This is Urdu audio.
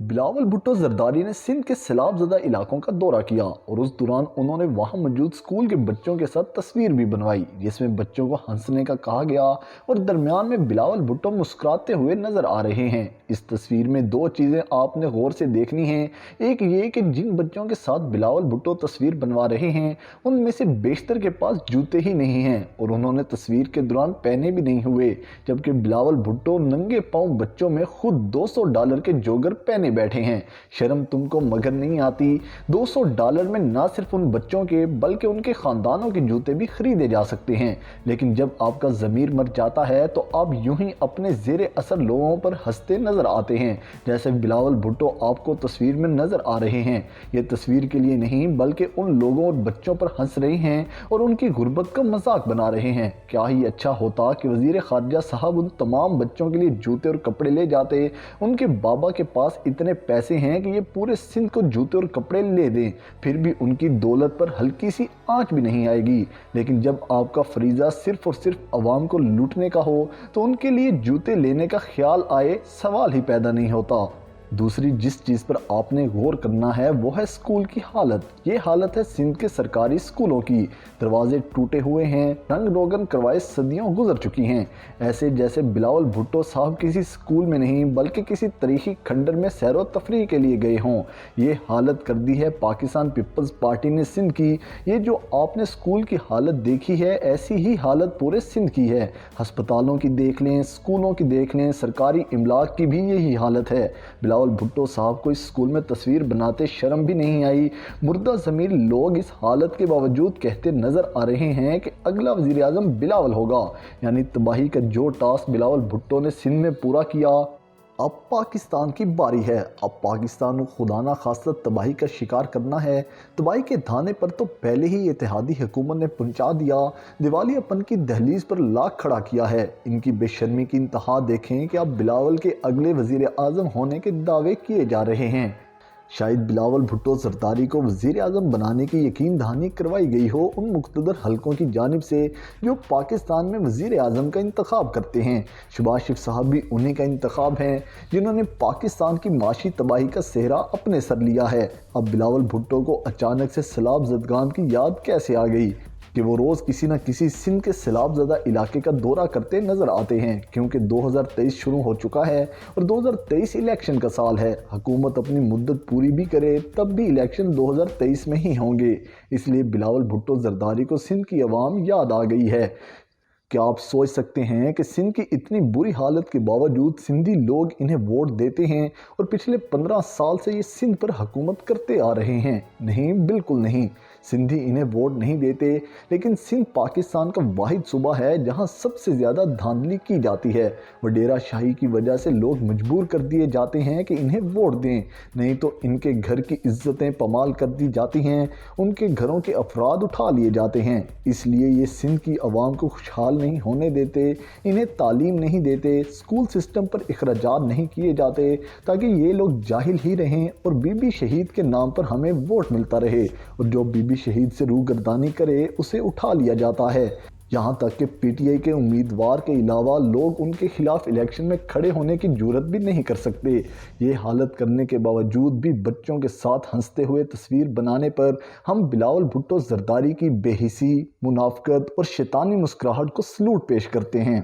بلاول بھٹو زرداری نے سندھ کے سیلاب زدہ علاقوں کا دورہ کیا اور اس دوران انہوں نے وہاں موجود اسکول کے بچوں کے ساتھ تصویر بھی بنوائی جس میں بچوں کو ہنسنے کا کہا گیا اور درمیان میں بلاول بھٹو مسکراتے ہوئے نظر آ رہے ہیں۔ اس تصویر میں دو چیزیں آپ نے غور سے دیکھنی ہیں۔ ایک یہ کہ جن بچوں کے ساتھ بلاول بھٹو تصویر بنوا رہے ہیں ان میں سے بیشتر کے پاس جوتے ہی نہیں ہیں اور انہوں نے تصویر کے دوران پہنے بھی نہیں ہوئے، جبکہ بلاول بھٹو ننگے پاؤں بچوں میں خود $200 کے جوگر پہنے بیٹھے ہیں۔ شرم تم کو مگر نہیں آتی؟ $200 میں نہ صرف ان بچوں کے بلکہ ان کے خاندانوں کے جوتے بھی خریدے جا سکتے ہیں، لیکن جب آپ کا ضمیر مر جاتا ہے تو آپ یوں ہی اپنے زیر اثر لوگوں پر ہنستے نظر آتے ہیں، جیسے بلاول بھٹو آپ کو تصویر میں نظر آ رہے ہیں۔ یہ تصویر کے لیے نہیں بلکہ ان لوگوں اور بچوں پر ہنس رہے ہیں اور ان کی غربت کا مذاق بنا رہے ہیں۔ کیا ہی اچھا ہوتا کہ وزیر خارجہ صاحب ان تمام بچوں کے لیے جوتے اور کپڑے لے جاتے۔ ان کے بابا کے پاس اتنے پیسے ہیں کہ یہ پورے سندھ کو جوتے اور کپڑے لے دیں، پھر بھی ان کی دولت پر ہلکی سی آنچ بھی نہیں آئے گی۔ لیکن جب آپ کا فریضہ صرف اور صرف عوام کو لوٹنے کا ہو تو ان کے لیے جوتے لینے کا خیال آئے سوال ہی پیدا نہیں ہوتا۔ دوسری جس چیز پر آپ نے غور کرنا ہے وہ ہے اسکول کی حالت۔ یہ حالت ہے سندھ کے سرکاری اسکولوں کی۔ دروازے ٹوٹے ہوئے ہیں، رنگ روگن کروائے صدیوں گزر چکی ہیں، ایسے جیسے بلاول بھٹو صاحب کسی اسکول میں نہیں بلکہ کسی تاریخی کھنڈر میں سیر و تفریح کے لیے گئے ہوں۔ یہ حالت کر دی ہے پاکستان پیپلز پارٹی نے سندھ کی۔ یہ جو آپ نے اسکول کی حالت دیکھی ہے ایسی ہی حالت پورے سندھ کی ہے۔ ہسپتالوں کی دیکھ لیں، اسکولوں کی دیکھ لیں، سرکاری املاک کی بھی یہی حالت ہے۔ بلاول بھٹو صاحب کو اس اسکول میں تصویر بناتے شرم بھی نہیں آئی۔ مردہ ضمیر لوگ اس حالت کے باوجود کہتے نظر آ رہے ہیں کہ اگلا وزیر اعظم بلاول ہوگا، یعنی تباہی کا جو ٹاسک بلاول بھٹو نے سندھ میں پورا کیا، اب پاکستان کی باری ہے۔ اب پاکستان کو خدا نہ خواستہ تباہی کا شکار کرنا ہے۔ تباہی کے دھانے پر تو پہلے ہی اتحادی حکومت نے پہنچا دیا، دیوالیہ پن کی دہلیز پر لاکھ کھڑا کیا ہے۔ ان کی بے شرمی کی انتہا دیکھیں کہ اب بلاول کے اگلے وزیر اعظم ہونے کے دعوے کیے جا رہے ہیں۔ شاید بلاول بھٹو زرداری کو وزیر اعظم بنانے کی یقین دہانی کروائی گئی ہو ان مقتدر حلقوں کی جانب سے جو پاکستان میں وزیر اعظم کا انتخاب کرتے ہیں۔ شہباز شریف صاحب بھی انہی کا انتخاب ہیں جنہوں نے پاکستان کی معاشی تباہی کا صحرا اپنے سر لیا ہے۔ اب بلاول بھٹو کو اچانک سے سیلاب زدگان کی یاد کیسے آ گئی کہ وہ روز کسی نہ کسی سندھ کے سیلاب زدہ علاقے کا دورہ کرتے نظر آتے ہیں، کیونکہ 2023 شروع ہو چکا ہے اور 2023 الیکشن کا سال ہے۔ حکومت اپنی مدت پوری بھی کرے تب بھی الیکشن 2023 میں ہی ہوں گے، اس لیے بلاول بھٹو زرداری کو سندھ کی عوام یاد آ گئی ہے۔ کیا آپ سوچ سکتے ہیں کہ سندھ کی اتنی بری حالت کے باوجود سندھی لوگ انہیں ووٹ دیتے ہیں اور پچھلے 15 سال سے یہ سندھ پر حکومت کرتے آ رہے ہیں؟ نہیں، بالکل نہیں۔ سندھی انہیں ووٹ نہیں دیتے، لیکن سندھ پاکستان کا واحد صوبہ ہے جہاں سب سے زیادہ دھاندلی کی جاتی ہے۔ وڈیرا شاہی کی وجہ سے لوگ مجبور کر دیے جاتے ہیں کہ انہیں ووٹ دیں، نہیں تو ان کے گھر کی عزتیں پامال کر دی جاتی ہیں، ان کے گھروں کے افراد اٹھا لیے جاتے ہیں۔ اس لیے یہ سندھ کی عوام کو خوشحال نہیں ہونے دیتے، انہیں تعلیم نہیں دیتے، اسکول سسٹم پر اخراجات نہیں کیے جاتے تاکہ یہ لوگ جاہل ہی رہیں اور بی بی شہید کے نام پر ہمیں ووٹ ملتا رہے، اور جو بی بی شہید سے روگردانی کرے اسے اٹھا لیا جاتا ہے۔ یہاں تک کہ پی ٹی آئی کے امیدوار کے علاوہ لوگ ان کے خلاف الیکشن میں کھڑے ہونے کی جرات بھی نہیں کر سکتے۔ یہ حالت کرنے کے باوجود بھی بچوں کے ساتھ ہنستے ہوئے تصویر بنانے پر ہم بلاول بھٹو زرداری کی بے حسی، منافقت اور شیطانی مسکراہٹ کو سلوٹ پیش کرتے ہیں۔